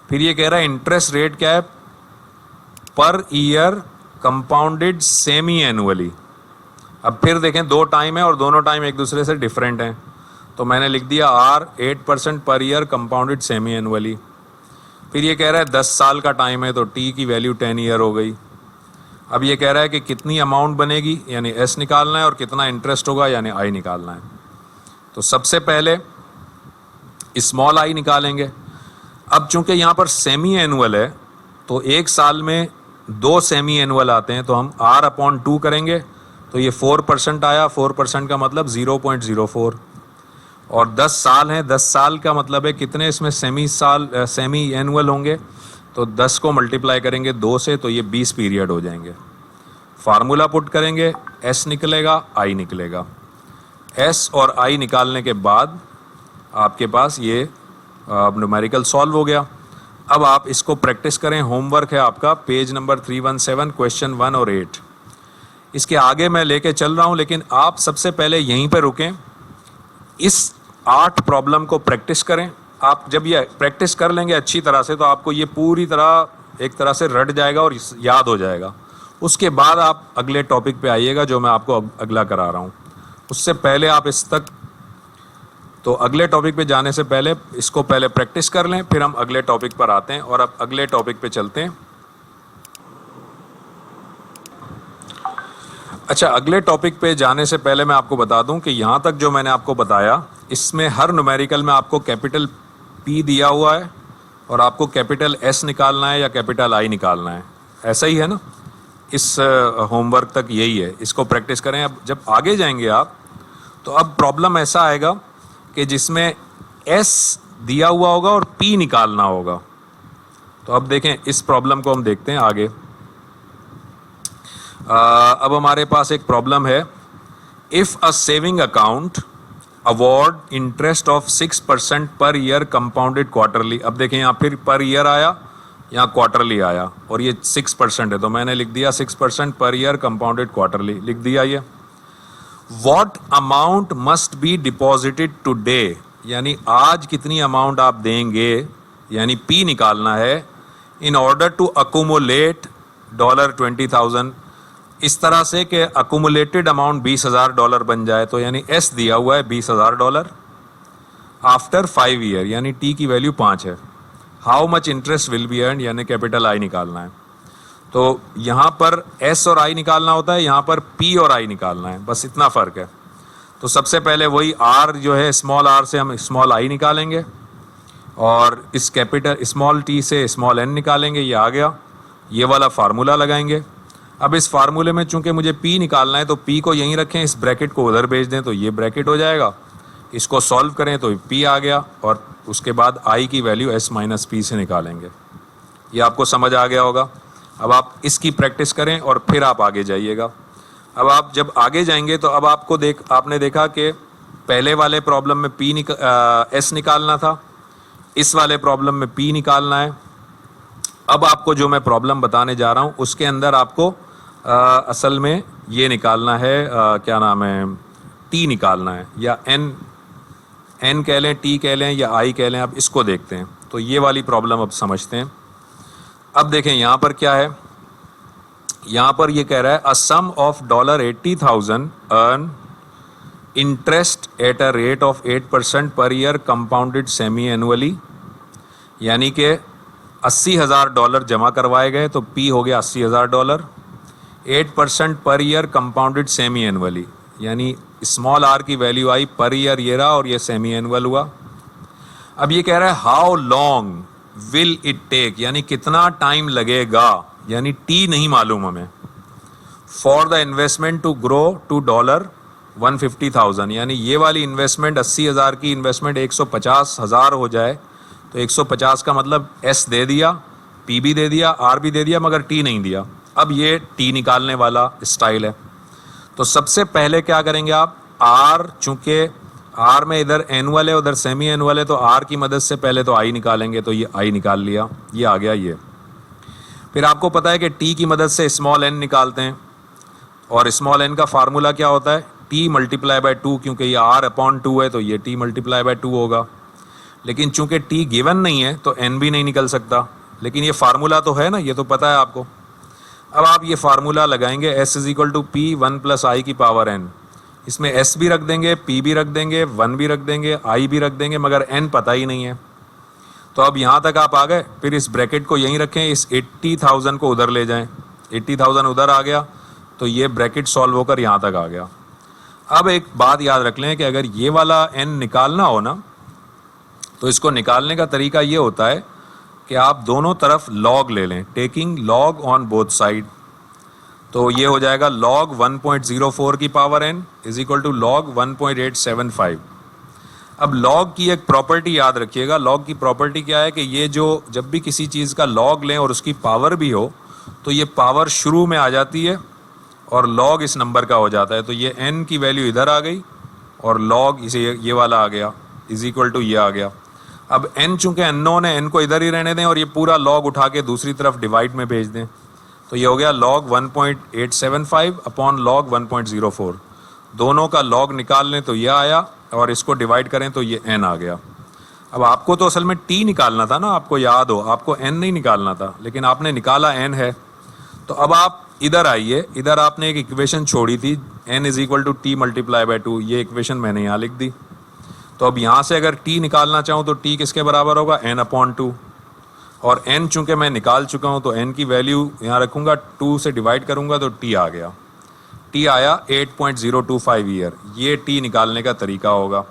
फिर ये कह रहा है इंटरेस्ट रेट क्या है, per year compounded semi annually. अब फिर देखें दो टाइम है और दोनों टाइम एक दूसरे से डिफरेंट हैं, तो मैंने लिख दिया R 8% per year compounded semi annually. फिर ये कह रहा है 10 साल का टाइम है, तो T की वैल्यू 10 ईयर हो गई। अब ये कह रहा है कि कितनी अमाउंट बनेगी, यानी S निकालना है, और कितना इंटरेस्ट होगा यानी I निकालना है। तो सबसे पहले स्मॉल I निकालेंगे। अब चूंकि यहाँ पर सेमी एनुअल है, तो एक साल में 2 सेमी एनुअल आते हैं, तो हम R/2 करेंगे, तो ये 4% आया। 4% का मतलब 0.04, और 10 साल हैं, 10 साल का मतलब है कितने इसमें सेमी एनुअल होंगे, तो 10 को मल्टीप्लाई करेंगे 2 से, तो ये 20 पीरियड हो जाएंगे। फार्मूला पुट करेंगे, S निकलेगा, I निकलेगा। S और I निकालने के बाद आपके पास ये न्यूमेरिकल सॉल्व हो गया। अब आप इसको प्रैक्टिस करें, होमवर्क है आपका पेज नंबर 317, क्वेश्चन 1 और 8। इसके आगे मैं लेके चल रहा हूं, लेकिन आप सबसे पहले यहीं पर रुकें, इस 8 प्रॉब्लम को प्रैक्टिस करें। आप जब ये प्रैक्टिस कर लेंगे अच्छी तरह से, तो आपको ये पूरी तरह एक तरह से रट जाएगा और याद हो जाएगा। उसके बाद आप अगले टॉपिक पे आइएगा जो मैं आपको अगला करा रहा हूँ। उससे पहले आप इस तक, तो अगले टॉपिक पे जाने से पहले इसको पहले प्रैक्टिस कर लें, फिर हम अगले टॉपिक पर आते हैं। और अब अगले टॉपिक पे चलते हैं। अच्छा, अगले टॉपिक पे जाने से पहले मैं आपको बता दूं कि यहाँ तक जो मैंने आपको बताया, इसमें हर न्यूमेरिकल में आपको कैपिटल P दिया हुआ है और आपको कैपिटल S निकालना है या कैपिटल I निकालना है, ऐसा ही है ना। इस होमवर्क तक यही है, इसको प्रैक्टिस करें। अब जब आगे जाएंगे आप, तो अब प्रॉब्लम ऐसा आएगा कि जिसमें S दिया हुआ होगा और P निकालना होगा। तो अब देखें, इस प्रॉब्लम को हम देखते हैं आगे। अब हमारे पास एक प्रॉब्लम है, if a saving account award interest of 6% per year compounded quarterly. अब देखें यहाँ फिर पर ईयर आया, यहाँ क्वार्टरली आया, और ये 6% है, तो मैंने लिख दिया 6% पर ईयर कंपाउंडेड क्वार्टरली, लिख दिया ये। What amount must be deposited today, यानी आज कितनी अमाउंट आप देंगे, यानी P निकालना है, इन ऑर्डर टू अकुमुलेट $20,000, इस तरह से कि अकुमुलेटेड अमाउंट $20,000 बन जाए। तो यानी S दिया हुआ है $20,000 आफ्टर 5 ईयर, यानी T की वैल्यू 5 है। How much interest will be earn, यानी कैपिटल I निकालना है। तो यहाँ पर S और I निकालना होता है, यहाँ पर P और I निकालना है, बस इतना फ़र्क है। तो सबसे पहले वही R जो है, स्मॉल r से हम स्मॉल I निकालेंगे, और इस कैपिटल स्मॉल t से स्मॉल n निकालेंगे, ये आ गया। ये वाला फार्मूला लगाएंगे। अब इस फार्मूले में चूंकि मुझे P निकालना है, तो P को यहीं रखें, इस ब्रैकेट को उधर भेज दें, तो ये ब्रैकेट हो जाएगा। इसको सॉल्व करें तो P आ गया, और उसके बाद I की वैल्यू S माइनस P से निकालेंगे। ये आपको समझ आ गया होगा। अब आप इसकी प्रैक्टिस करें और फिर आप आगे जाइएगा। अब आप जब आगे जाएंगे, तो अब आपने देखा कि पहले वाले प्रॉब्लम में S निकालना था, इस वाले प्रॉब्लम में P निकालना है। अब आपको जो मैं प्रॉब्लम बताने जा रहा हूँ, उसके अंदर आपको असल में ये निकालना है, क्या नाम है, T निकालना है, या N कह लें, T कह लें, या I कह लें। अब इसको देखते हैं, तो ये वाली प्रॉब्लम अब समझते हैं। अब देखें यहाँ पर क्या है, यहाँ पर ये कह रहा है, a sum of $80,000 earn interest at a rate of 8% per year compounded semi annually, यानी कि $80,000 जमा करवाए गए, तो P हो गया $80,000। 8% per year compounded semi annually, यानी स्मॉल r की वैल्यू आई पर ईयर, ये रहा, और ये सेमी एनुअल हुआ। अब ये कह रहा है how long will it take, यानी कितना टाइम लगेगा, यानी T नहीं मालूम हमें, for the investment to grow to $150,000, यानी ये वाली इन्वेस्टमेंट 80,000 की इन्वेस्टमेंट 150,000 हो जाए, तो 150 का मतलब S दे दिया, P भी दे दिया, R भी दे दिया, मगर T नहीं दिया। अब ये T निकालने वाला स्टाइल है। तो सबसे पहले क्या करेंगे आप, R, चूंकि R में इधर एनुअल है, उधर सेमी एनुअल है, तो R की मदद से पहले तो I निकालेंगे, तो ये I निकाल लिया, ये आ गया ये। फिर आपको पता है कि T की मदद से स्मॉल n निकालते हैं, और स्मॉल n का फार्मूला क्या होता है, t मल्टीप्लाई बाय 2, क्योंकि ये r अपॉन 2 है तो ये t मल्टीप्लाई बाय 2 होगा। लेकिन चूंकि t गिवन नहीं है तो n भी नहीं निकल सकता, लेकिन ये फार्मूला तो है ना, ये तो पता है आपको। अब आप ये फार्मूला लगाएंगे s is equal to P 1 plus I की पावर n। इसमें s भी रख देंगे, p भी रख देंगे, 1 भी रख देंगे, i भी रख देंगे, मगर n पता ही नहीं है। तो अब यहाँ तक आप आ गए, फिर इस ब्रैकेट को यहीं रखें, इस 80,000 को उधर ले जाएं, 80,000 उधर आ गया तो ये ब्रैकेट सॉल्व होकर यहाँ तक आ गया। अब एक बात याद रख लें कि अगर ये वाला n निकालना हो ना, तो इसको निकालने का तरीका ये होता है कि आप दोनों तरफ लॉग ले लें, taking log on both side. तो ये हो जाएगा log 1.04 की power n is equal to log 1.875। अब log की एक प्रॉपर्टी याद रखिएगा। log की प्रॉपर्टी क्या है कि ये जो जब भी किसी चीज़ का log लें और उसकी पावर भी हो तो ये पावर शुरू में आ जाती है और log इस नंबर का हो जाता है। तो ये n की वैल्यू इधर आ गई और log इसे ये वाला आ गया, इज इक्वल टू ये आ गया। अब n चूंकि अननोन है, n को इधर ही रहने दें और ये पूरा log उठा के दूसरी तरफ डिवाइड में भेज दें, तो ये हो गया log 1.875 अपॉन log 1.04। दोनों का log निकाल लें तो ये आया और इसको डिवाइड करें तो ये n आ गया। अब आपको तो असल में t निकालना था ना, आपको याद हो, आपको n नहीं निकालना था, लेकिन आपने निकाला n है। तो अब आप इधर आइए, इधर आपने एक इक्वेशन छोड़ी थी n is equal to T multiply by 2, ये इक्वेशन मैंने यहाँ लिख दी। तो अब यहाँ से अगर t निकालना चाहूँ तो t किसके बराबर होगा, n अपॉन 2, और n चूंकि मैं निकाल चुका हूँ तो n की वैल्यू यहाँ रखूँगा, 2 से डिवाइड करूँगा तो t आ गया, t आया 8.025 ईयर। ये t निकालने का तरीका होगा।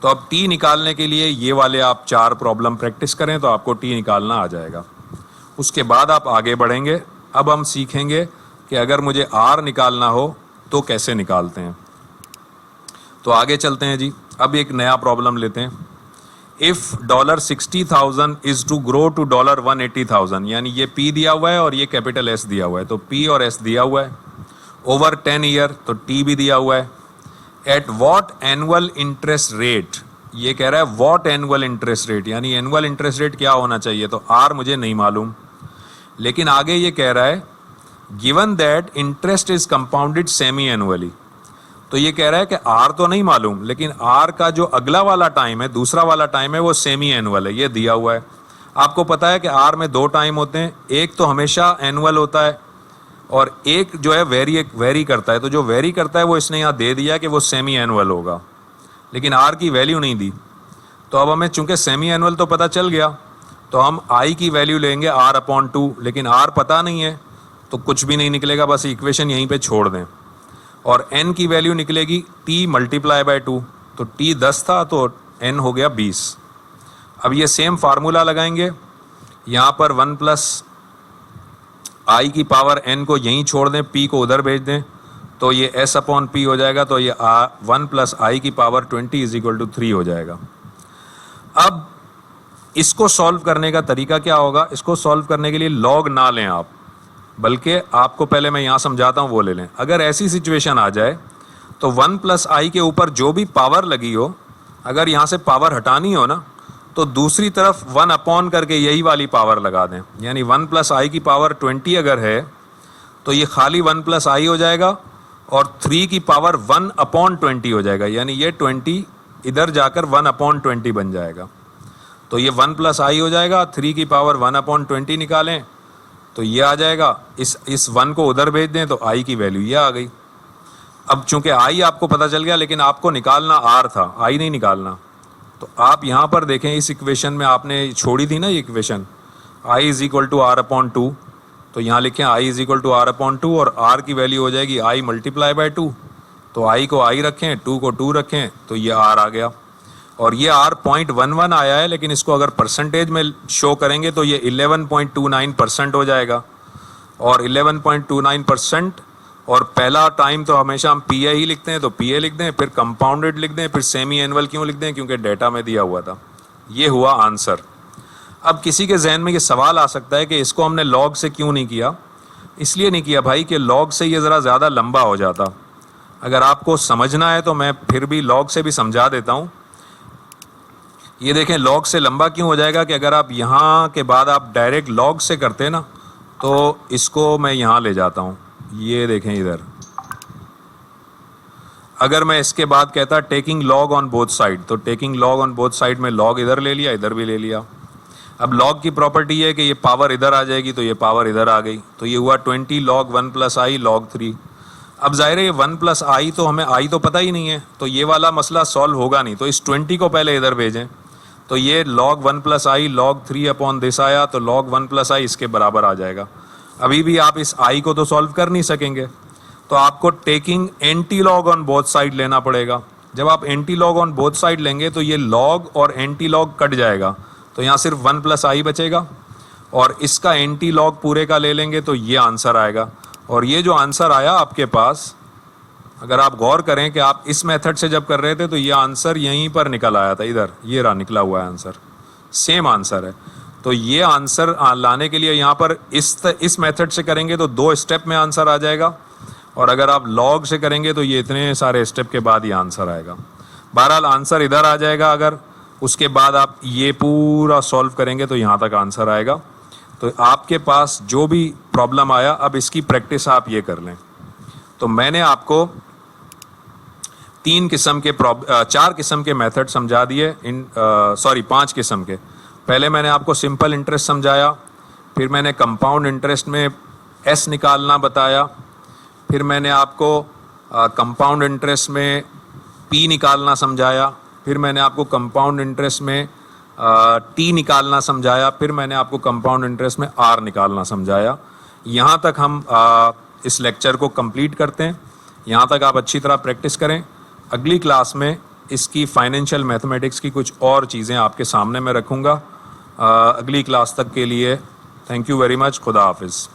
तो अब t निकालने के लिए ये वाले आप 4 प्रॉब्लम प्रैक्टिस करें तो आपको t निकालना आ जाएगा। उसके बाद आप आगे बढ़ेंगे। अब हम सीखेंगे कि अगर मुझे r निकालना हो तो कैसे निकालते हैं। तो आगे चलते हैं जी। अब एक नया प्रॉब्लम लेते हैं। If $60,000 is to grow to $180,000, यानी ये P दिया हुआ है और ये कैपिटल S दिया हुआ है, तो P और S दिया हुआ है, ओवर 10 ईयर तो T भी दिया हुआ है। At what annual interest rate, ये कह रहा है वॉट एनुअल इंटरेस्ट रेट, यानी एनुअल इंटरेस्ट रेट क्या होना चाहिए, तो R मुझे नहीं मालूम। लेकिन आगे ये कह रहा है given that interest is compounded semi annually, तो ये कह रहा है कि R तो नहीं मालूम, लेकिन R का जो अगला वाला टाइम है, दूसरा वाला टाइम है, वो सेमी एनुअल है, ये दिया हुआ है। आपको पता है कि R में 2 टाइम होते हैं, एक तो हमेशा एनुअल होता है और एक जो है वेरी करता है। तो जो वेरी करता है वो इसने यहाँ दे दिया कि वो सेमी एनुअल होगा, लेकिन R की वैल्यू नहीं दी। तो अब हमें चूंकि सेमी एनुअल तो पता चल गया, तो हम I की वैल्यू लेंगे R अपॉन 2, लेकिन R पता नहीं है तो कुछ भी नहीं निकलेगा, बस इक्वेशन यहीं पे छोड़ दें। और n की वैल्यू निकलेगी t मल्टीप्लाई बाय 2, तो t 10 था तो n हो गया 20। अब ये सेम फार्मूला लगाएंगे, यहाँ पर 1 प्लस आई की पावर n को यहीं छोड़ दें, p को उधर भेज दें, तो ये s अपॉन p हो जाएगा। तो ये 1 प्लस आई की पावर 20 इज इक्वल टू 3 हो जाएगा। अब इसको सॉल्व करने का तरीका क्या होगा, इसको सॉल्व करने के लिए लॉग ना लें आप, बल्कि आपको पहले मैं यहाँ समझाता हूँ वो ले लें। अगर ऐसी सिचुएशन आ जाए तो 1 प्लस आई के ऊपर जो भी पावर लगी हो, अगर यहाँ से पावर हटानी हो ना, तो दूसरी तरफ 1 अपॉन करके यही वाली पावर लगा दें। यानी 1 प्लस आई की पावर 20 अगर है तो ये खाली 1 प्लस आई हो जाएगा और 3 की पावर 1 अपॉन 20 हो जाएगा, यानी ये 20 इधर जाकर 1 अपॉन 20 बन जाएगा। तो ये 1 प्लस आई हो जाएगा, 3 की पावर 1 अपॉन 20 निकालें तो ये आ जाएगा। इस 1 को उधर भेज दें तो आई की वैल्यू ये आ गई। अब चूंकि आई आपको पता चल गया, लेकिन आपको निकालना R था, आई नहीं निकालना। तो आप यहाँ पर देखें, इस इक्वेशन में आपने छोड़ी थी ना ये equation, I is equal to R upon 2, तो यहाँ लिखें I is equal to R upon 2 और R की वैल्यू हो जाएगी I मल्टीप्लाई बाय 2। तो I को I रखें, 2 को 2 रखें, तो ये R आ गया। और ये R 0.11 आया है, लेकिन इसको अगर परसेंटेज में शो करेंगे तो ये 11.29% हो जाएगा। और 11.29%, और पहला टाइम तो हमेशा हम PA ही लिखते हैं, तो PA लिख दें, फिर कंपाउंडेड लिख दें, फिर सेमी एनुअल क्यों लिख दें, क्योंकि डेटा में दिया हुआ था। ये हुआ आंसर। अब किसी के जहन में ये सवाल आ सकता है कि इसको हमने लॉग से क्यों नहीं किया। इसलिए नहीं किया भाई कि लॉग से ये ज़रा ज़्यादा लंबा हो जाता। अगर आपको समझना है तो मैं फिर भी लॉग से भी समझा देता हूँ। ये देखें, लॉग से लंबा क्यों हो जाएगा कि अगर आप यहाँ के बाद आप डायरेक्ट लॉग से करते ना, तो इसको मैं यहाँ ले जाता हूँ। ये देखें इधर, अगर मैं इसके बाद कहता taking log on both side, तो taking log on both side में लॉग इधर ले लिया, इधर भी ले लिया। अब लॉग की प्रॉपर्टी है कि ये पावर इधर आ जाएगी, तो ये पावर इधर आ गई, तो ये हुआ 20 log 1 + i log 3। अब जाहिर है ये 1 + i, तो हमें i तो पता ही नहीं है, तो ये वाला मसला सॉल्व होगा नहीं, तो इस 20 को पहले इधर भेजें, तो ये log 1 + i log 3 upon this आया, तो log 1 + i इसके बराबर आ जाएगा। अभी भी आप इस i को तो सॉल्व कर नहीं सकेंगे, तो आपको taking anti log on both side लेना पड़ेगा। जब आप anti log on both side लेंगे तो ये लॉग और एंटी लॉग कट जाएगा, तो यहाँ सिर्फ 1 + i बचेगा, और इसका एंटी लॉग पूरे का ले लेंगे तो ये आंसर आएगा। और ये जो आंसर आया आपके पास, अगर आप गौर करें कि आप इस मेथड से जब कर रहे थे तो ये आंसर यहीं पर निकल आया था, इधर ये रहा निकला हुआ है आंसर, सेम आंसर है। तो ये आंसर लाने के लिए यहाँ पर इस मेथड से करेंगे तो 2 स्टेप में आंसर आ जाएगा, और अगर आप लॉग से करेंगे तो ये इतने सारे स्टेप के बाद ये आंसर आएगा। बहरहाल आंसर इधर आ जाएगा, अगर उसके बाद आप ये पूरा सॉल्व करेंगे तो यहाँ तक आंसर आएगा। तो आपके पास जो भी प्रॉब्लम आया, अब इसकी प्रैक्टिस आप ये कर लें। तो मैंने आपको 4 किस्म के मेथड समझा दिए, 5 किस्म के। पहले मैंने आपको सिंपल इंटरेस्ट समझाया, फिर मैंने कंपाउंड इंटरेस्ट में एस निकालना बताया, फिर मैंने आपको कंपाउंड इंटरेस्ट में पी निकालना समझाया, फिर मैंने आपको कंपाउंड इंटरेस्ट में टी निकालना समझाया, फिर मैंने आपको कंपाउंड इंटरेस्ट में आर निकालना समझाया। यहाँ तक हम इस लेक्चर को कंप्लीट करते हैं। यहाँ तक आप अच्छी तरह प्रैक्टिस करें। अगली क्लास में इसकी फाइनेंशियल मैथमेटिक्स की कुछ और चीज़ें आपके सामने मैं रखूँगा। अगली क्लास तक के लिए थैंक यू वेरी मच। खुदा हाफिज़।